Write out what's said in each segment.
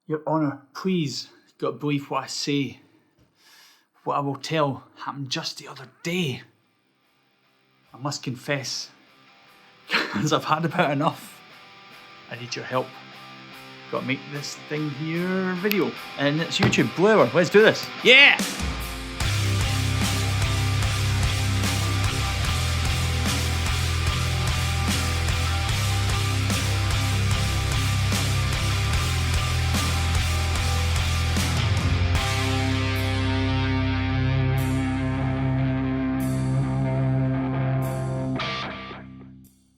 Your Honour, please, you've got to believe what I say. What I will tell happened just the other day. I must confess, because I've had about enough. I need your help. Got to make this thing here video. And it's YouTube. Dewar, let's do this. Yeah!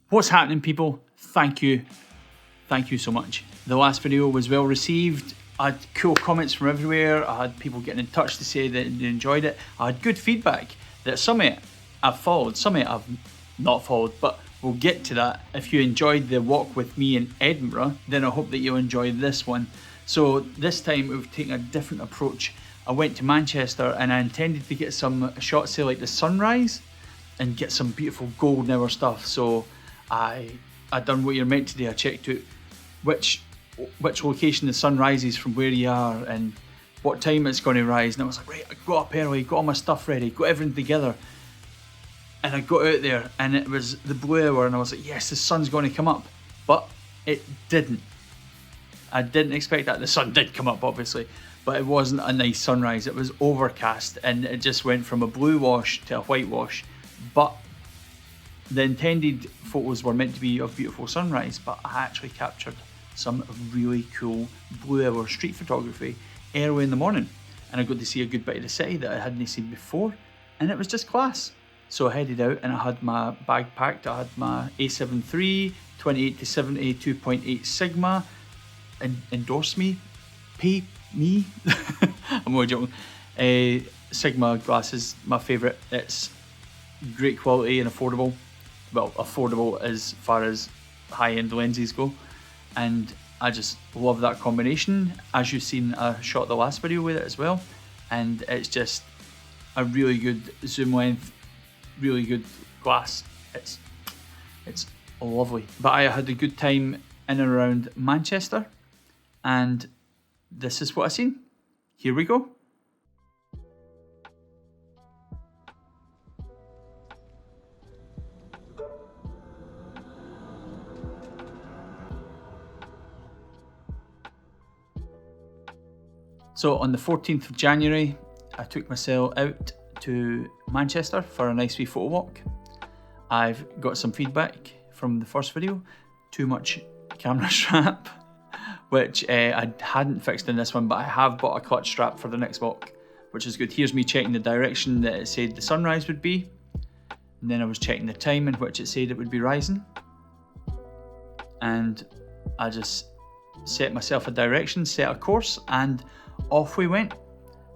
What's happening, people? Thank you so much. The last video was well received. I had cool comments from everywhere. I had people getting in touch to say that they enjoyed it. I had good feedback that some of it I've followed, some of it I've not followed, but we'll get to that. If you enjoyed the walk with me in Edinburgh, then I hope that you'll enjoy this one. So this time we've taken a different approach. I went to Manchester and I intended to get some shots, say like the sunrise, and get some beautiful golden hour stuff. So I done what you're meant to do. I checked out which location the sun rises from where you are and what time it's going to rise, and I was like, right, I got up early, got all my stuff ready, got everything together, and I got out there and it was the blue hour and I was like, yes, the sun's going to come up, but it didn't. I didn't expect that. The sun did come up obviously, but it wasn't a nice sunrise. It was overcast and it just went from a blue wash to a white wash. But the intended photos were meant to be of beautiful sunrise, but I actually captured some really cool blue hour street photography early in the morning, and I got to see a good bit of the city that I hadn't seen before, and it was just class. So I headed out and I had my bag packed. I had my A7 III 28-70 2.8 Sigma, endorse me, pay me. I'm only joking. Sigma glasses, my favourite. It's great quality and affordable. Well, affordable as far as high-end lenses go, and I just love that combination. As you've seen, I shot the last video with it as well, and it's just a really good zoom length, really good glass. It's lovely. But I had a good time in and around Manchester, and this is what I seen. Here we go. So on the 14th of January, I took myself out to Manchester for a nice wee photo walk. I've got some feedback from the first video, too much camera strap, which I hadn't fixed in this one, but I have bought a clutch strap for the next walk, which is good. Here's me checking the direction that it said the sunrise would be, and then I was checking the time in which it said it would be rising, and I just set myself a direction, set a course, and off we went.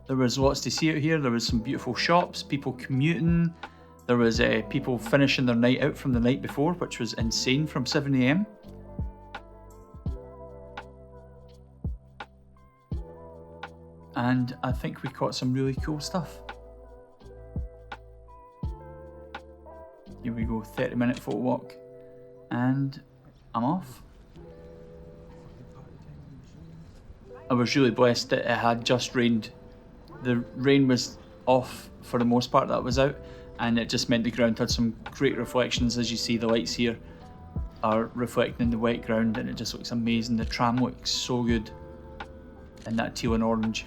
There was lots to see out here. There was some beautiful shops, people commuting. There was people finishing their night out from the night before, which was insane, from 7 AM. And I think we caught some really cool stuff. Here we go, 30-minute photo walk, and I'm off. I was really blessed that it had just rained. The rain was off for the most part that it was out, and it just meant the ground had some great reflections. As you see, the lights here are reflecting in the wet ground and it just looks amazing. The tram looks so good in that teal and orange.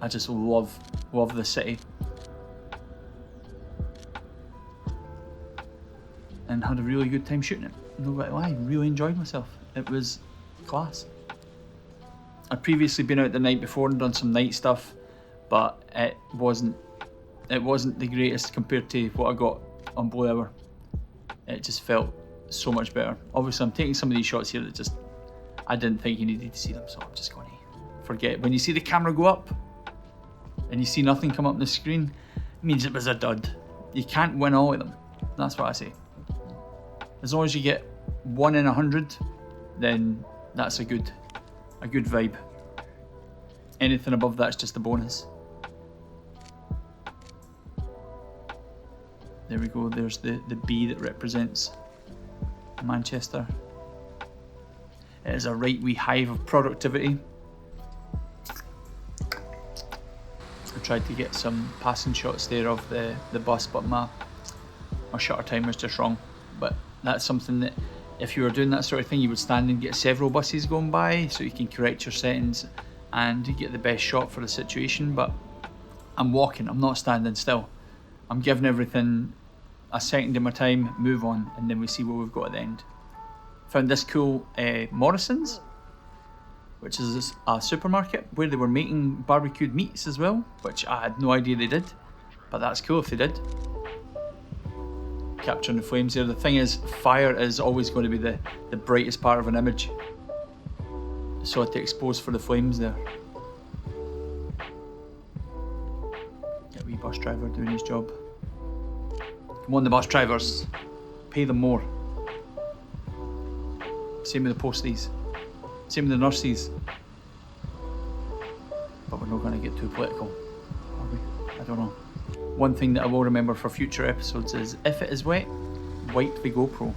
I just love the city. And had a really good time shooting it. No way, I really enjoyed myself. It was class. I'd previously been out the night before and done some night stuff, but it wasn't the greatest compared to what I got on Blue Hour. It just felt so much better. Obviously, I'm taking some of these shots here that just I didn't think you needed to see them, so I'm just going to forget it. When you see the camera go up and you see nothing come up on the screen, it means it was a dud. You can't win all of them. That's what I say. As long as you get 1 in 100, then that's a good vibe. Anything above that's just a bonus. There we go, there's the bee that represents Manchester. It is a right wee hive of productivity. I tried to get some passing shots there of the bus, but my shutter time was just wrong. But that's something that if you were doing that sort of thing, you would stand and get several buses going by so you can correct your settings and you get the best shot for the situation. But I'm walking, I'm not standing still. I'm giving everything a second of my time, move on, and then we see what we've got at the end. Found this cool Morrison's, which is a supermarket where they were making barbecued meats as well, which I had no idea they did, but that's cool if they did. Capturing the flames there. The thing is, fire is always going to be the brightest part of an image, so to expose for the flames there. Get a wee bus driver doing his job. Come on, the bus drivers, pay them more. Same with the posties, same with the nurses. But we're not going to get too political, are we? I don't know. One thing that I will remember for future episodes is, if it is wet, wipe the GoPro.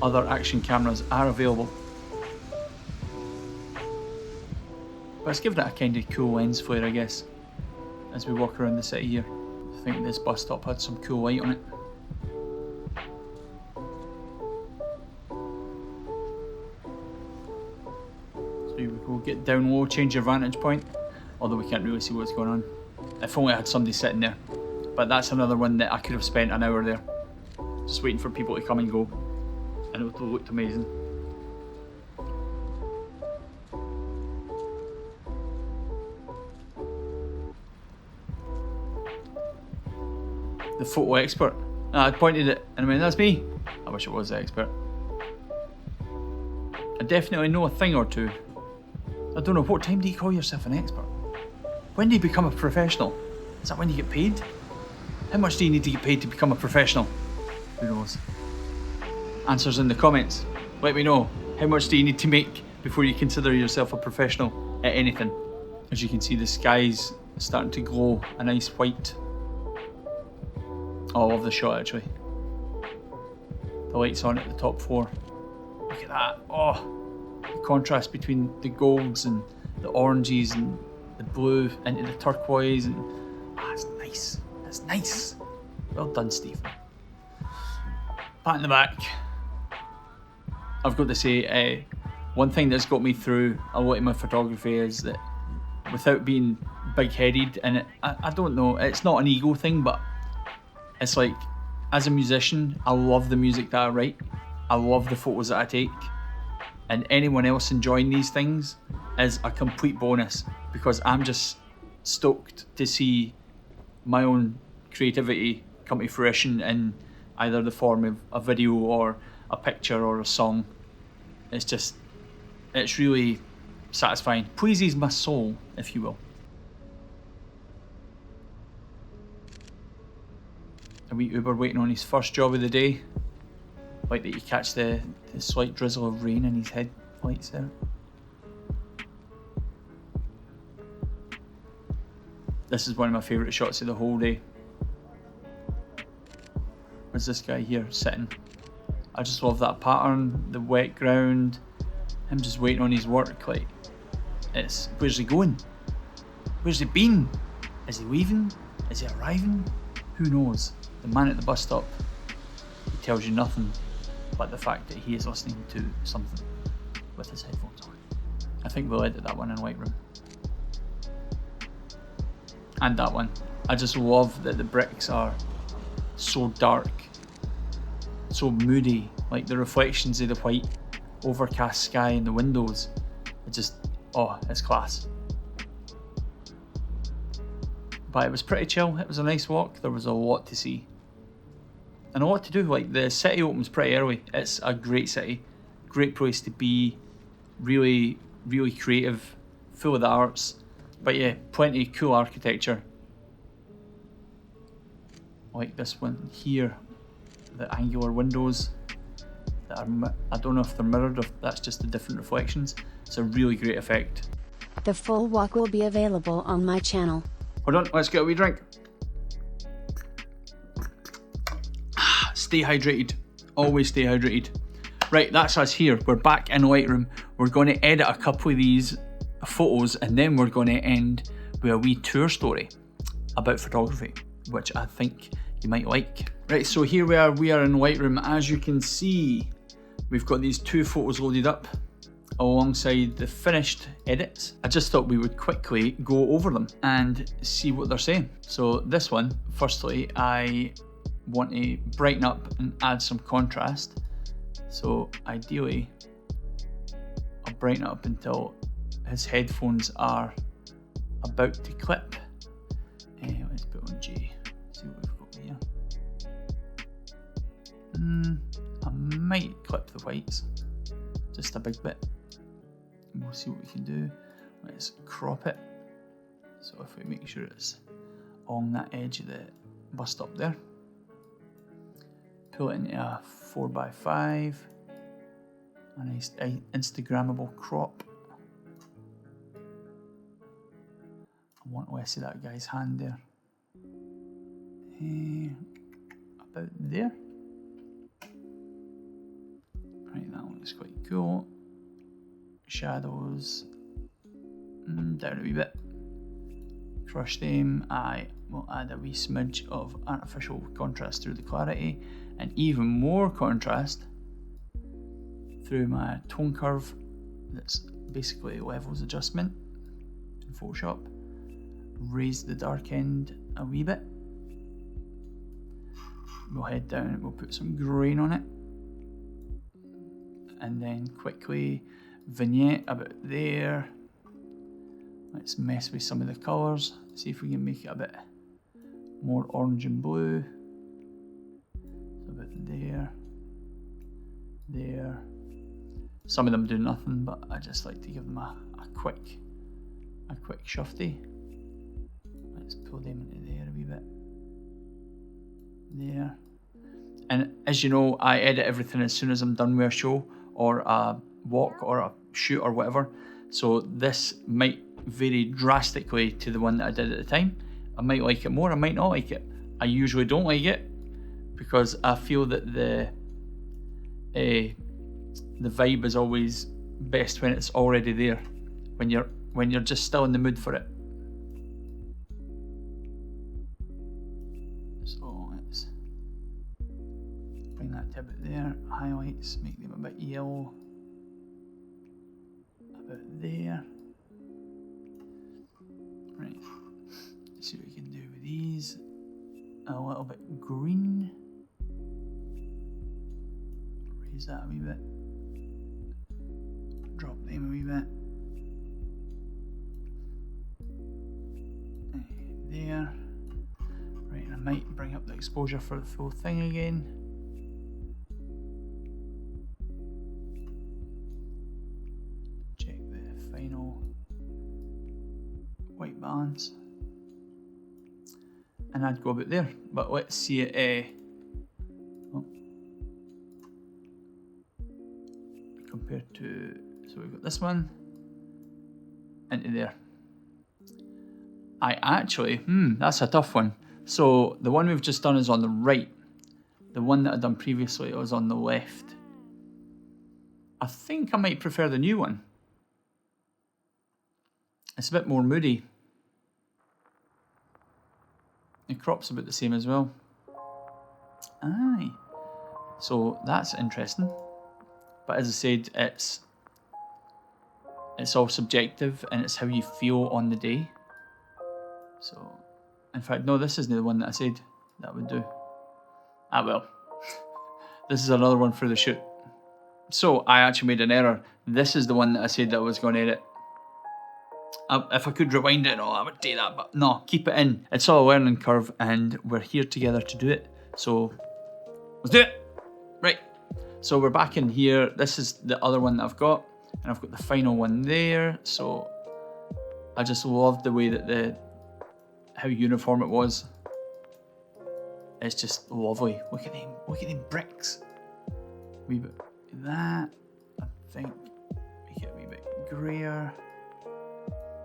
Other action cameras are available. But it's giving it a kind of cool lens flare, I guess, as we walk around the city here. I think this bus stop had some cool light on it. We'll get down low, change your vantage point, although we can't really see what's going on. If only I had somebody sitting there. But that's another one that I could have spent an hour there, just waiting for people to come and go, and it would have looked amazing. The photo expert. I pointed it and I went, that's me. I wish it was the expert. I definitely know a thing or two. I don't know, what time do you call yourself an expert? When do you become a professional? Is that when you get paid? How much do you need to get paid to become a professional? Who knows? Answers in the comments. Let me know. How much do you need to make before you consider yourself a professional at anything? As you can see, the sky's starting to glow a nice white. Oh, I love the shot actually. The light's on at the top floor. Look at that. Oh. The contrast between the golds and the oranges and the blue into the turquoise, and it's nice. That's nice. Well done, Steve. Pat in the back. I've got to say, one thing that's got me through a lot of my photography is that without being big-headed, and I don't know, it's not an ego thing, but it's like, as a musician, I love the music that I write. I love the photos that I take. And anyone else enjoying these things is a complete bonus, because I'm just stoked to see my own creativity come to fruition in either the form of a video or a picture or a song. It's really satisfying. Pleases my soul, if you will. A wee Uber waiting on his first job of the day. Like that you catch the slight drizzle of rain in his headlights there. This is one of my favourite shots of the whole day. Where's this guy here sitting? I just love that pattern, the wet ground, him just waiting on his work. Like, where's he going? Where's he been? Is he leaving? Is he arriving? Who knows? The man at the bus stop, he tells you nothing but the fact that he is listening to something with his headphones on. I think we'll edit that one in Lightroom. And that one. I just love that the bricks are so dark, so moody, like the reflections of the white overcast sky in the windows. It's class. But it was pretty chill, it was a nice walk, there was a lot to see. And a lot to do. Like, the city opens pretty early. It's a great city, great place to be, really, really creative, full of the arts. But yeah, plenty of cool architecture. Like this one here, the angular windows that are, I don't know if they're mirrored or if that's just the different reflections. It's a really great effect. The full walk will be available on my channel. Hold on, let's get a wee drink. Stay hydrated. Always stay hydrated. Right, that's us here. We're back in Lightroom. We're going to edit a couple of these photos and then we're going to end with a wee tour story about photography, which I think you might like. Right, so here we are in Lightroom. As you can see, we've got these two photos loaded up alongside the finished edits. I just thought we would quickly go over them and see what they're saying. So this one, firstly, I want to brighten up and add some contrast. So ideally, I'll brighten it up until his headphones are about to clip. Let's put it on G, see what we've got here. I might clip the whites, just a big bit. And we'll see what we can do. Let's crop it. So if we make sure it's along that edge of the bus stop there. Pull it into a 4x5. A nice Instagrammable crop. I want less of that guy's hand there. About there. Right, that one looks quite cool. Shadows down a wee bit. Crush them. I will add a wee smidge of artificial contrast through the clarity and even more contrast through my tone curve. That's basically levels adjustment in Photoshop. Raise the dark end a wee bit. We'll head down and we'll put some grain on it. And then quickly vignette about there. Let's mess with some of the colours. See if we can make it a bit more orange and blue. So about there. There. Some of them do nothing, but I just like to give them a quick shufty. Let's pull them into there a wee bit. There. And as you know, I edit everything as soon as I'm done with a show or a walk or a shoot or whatever. So this might vary drastically to the one that I did at the time. I might like it more, I might not like it. I usually don't like it because I feel that the vibe is always best when it's already there, when you're just still in the mood for it. So let's bring that to about there. Highlights, make them a bit yellow. About there. Right, let's see what we can do with these. A little bit green. Raise that a wee bit. Drop them a wee bit. There. Right, and I might bring up the exposure for the full thing again. Check the final white balance. And I'd go about there, but let's see it compared to, so we've got this one into there. I actually, that's a tough one. So the one we've just done is on the right. The one that I'd done previously was on the left. I think I might prefer the new one. It's a bit more moody. The crop's about the same as well. Aye. So that's interesting. But as I said, it's all subjective and it's how you feel on the day. So, in fact, no, this isn't the one that I said that would do. Ah, well. This is another one for the shoot. So, I actually made an error. This is the one that I said that I was going to edit. If I could rewind it and all, I would do that, but no, keep it in. It's all a learning curve and we're here together to do it. So, let's do it. Right, so we're back in here. This is the other one that I've got, and I've got the final one there. So, I just love the way that how uniform it was. It's just lovely. Look at them bricks. A wee bit of that. I think make it a wee bit grayer.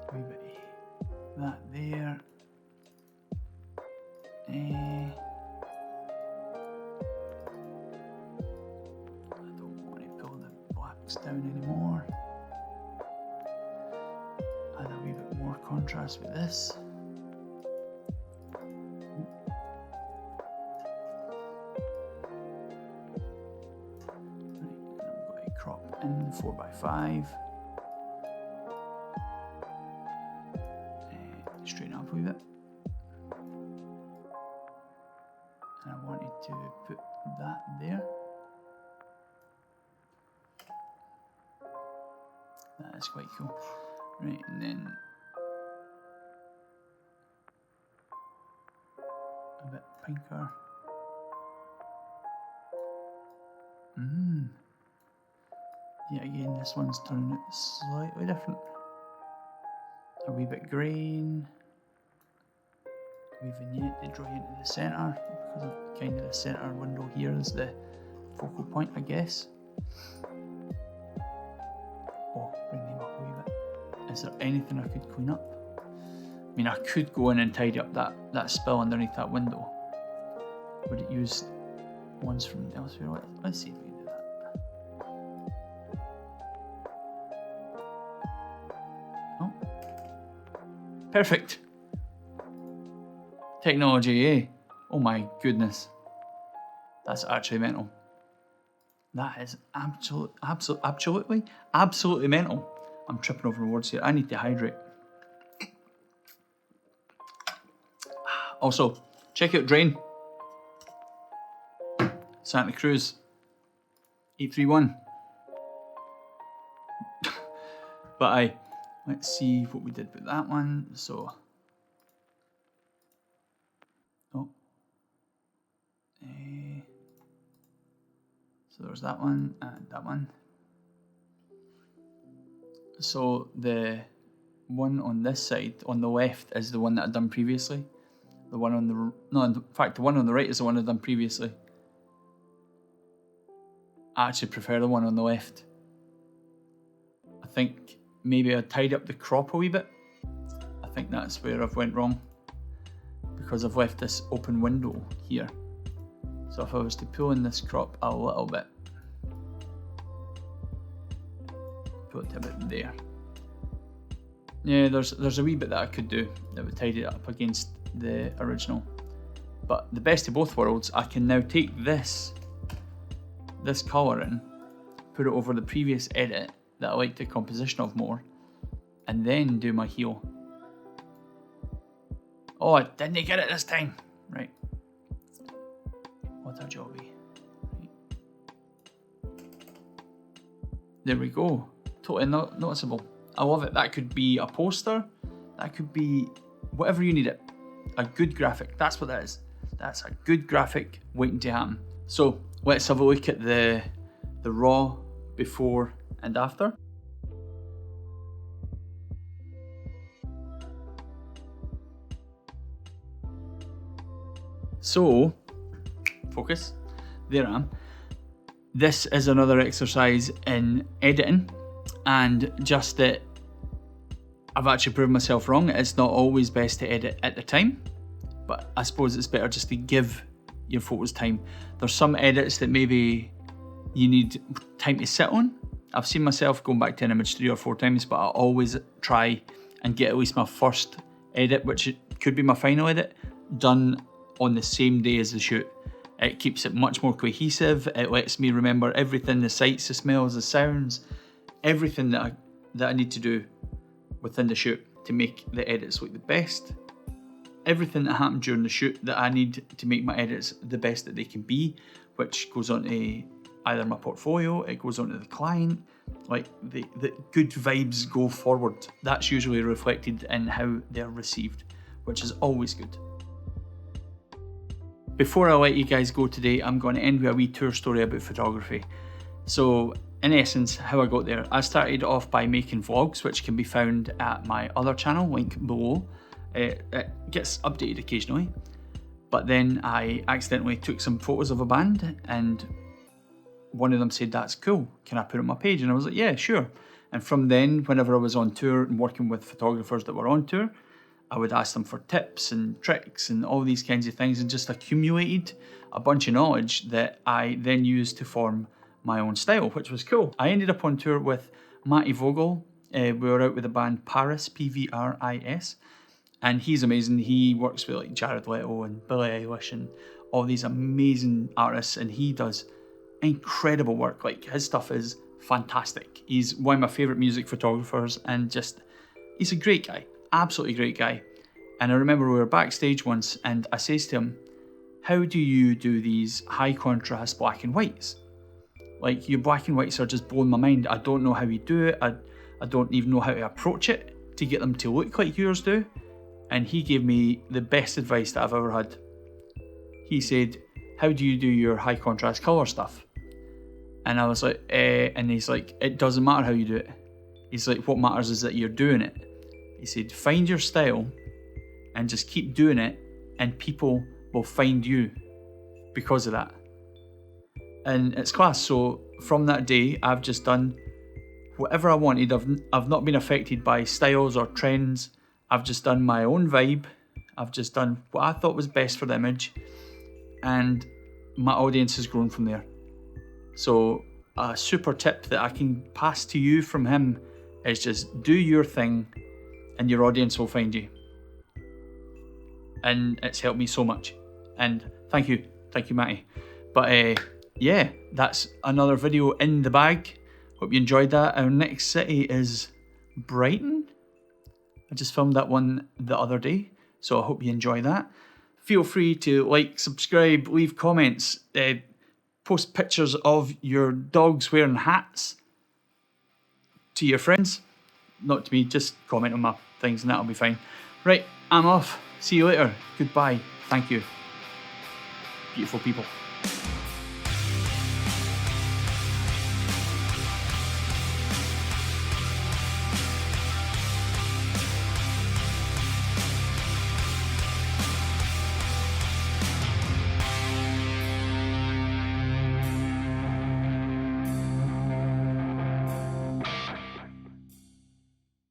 A wee bit of that there. I don't want to box down anymore. Add a wee bit more contrast with this. Crop in 4x5. Straighten up a wee bit. And I wanted to put that there. That is quite cool. Right, and then a bit pinker. Yeah, again, this one's turning out slightly different. A wee bit green. A wee vignette to draw you into the centre, because of kind of the centre window here is the focal point, I guess. Oh, bring them up a wee bit. Is there anything I could clean up? I mean, I could go in and tidy up that spill underneath that window. Would it use ones from elsewhere? Let's see if we can do that. Oh. Perfect. Technology, eh? Oh my goodness. That's actually mental. That is absolutely mental. I'm tripping over words here. I need to hydrate. Also, check out Drain. Santa Cruz 831. But let's see what we did with that one. So, so there's that one and that one. So the one on this side, on the left, is the one that I'd done previously. The one on in fact, the one on the right is the one I'd done previously. I actually prefer the one on the left. I think maybe I tied up the crop a wee bit. I think that's where I've went wrong, because I've left this open window here. So if I was to pull in this crop a little bit, pull it to about there. Yeah, there's a wee bit that I could do that would tidy it up against the original. But the best of both worlds, I can now take this colour in, put it over the previous edit that I like the composition of more, and then do my heel. Oh, I didn't get it this time. Right. What a jobby. Right. There we go. Totally noticeable. I love it. That could be a poster. That could be whatever you need it. A good graphic. That's what that is. That's a good graphic waiting to happen. So let's have a look at the raw before and after. So, focus. There I am. This is another exercise in editing, and just that I've actually proved myself wrong. It's not always best to edit at the time, but I suppose it's better just to give your photos time. There's some edits that maybe you need time to sit on. I've seen myself going back to an image 3 or 4 times, but I always try and get at least my first edit, which could be my final edit, done on the same day as the shoot. It keeps it much more cohesive. It lets me remember everything, the sights, the smells, the sounds, everything that I need to do within the shoot to make the edits look the best. Everything that happened during the shoot that I need to make my edits the best that they can be, which goes on to either my portfolio, it goes on to the client. Like the good vibes go forward. That's usually reflected in how they're received, which is always good. Before I let you guys go today, I'm going to end with a wee tour story about photography. So in essence, how I got there, I started off by making vlogs, which can be found at my other channel, link below. It gets updated occasionally, but then I accidentally took some photos of a band, and one of them said, "That's cool, can I put it on my page?" And I was like, yeah, sure. And from then, whenever I was on tour and working with photographers that were on tour, I would ask them for tips and tricks and all these kinds of things, and just accumulated a bunch of knowledge that I then used to form my own style, which was cool. I ended up on tour with Matty Vogel. We were out with the band Paris, P-V-R-I-S, and he's amazing. He works with like Jared Leto and Billie Eilish and all these amazing artists, and he does incredible work. Like, his stuff is fantastic. He's one of my favorite music photographers, and just, he's a great guy, absolutely great guy. And I remember we were backstage once, and I says to him, how do you do these high contrast black and whites? Like, your black and whites are just blowing my mind. I don't know how you do it. I don't even know how to approach it to get them to look like yours do. And he gave me the best advice that I've ever had. He said, how do you do your high contrast color stuff? And I was like, and he's like, it doesn't matter how you do it. He's like, what matters is that you're doing it. He said, find your style and just keep doing it, and people will find you because of that. And it's class. So from that day, I've just done whatever I wanted. I've not been affected by styles or trends. I've just done my own vibe. I've just done what I thought was best for the image, and my audience has grown from there. So a super tip that I can pass to you from him is just do your thing and your audience will find you. And it's helped me so much. And thank you Matty. But yeah, that's another video in the bag. Hope you enjoyed that. Our next city is Brighton. I just filmed that one the other day, so I hope you enjoy that. Feel free to like, subscribe, leave comments, post pictures of your dogs wearing hats to your friends. Not to me, just comment on my things and that'll be fine. Right, I'm off. See you later. Goodbye. Thank you. Beautiful people.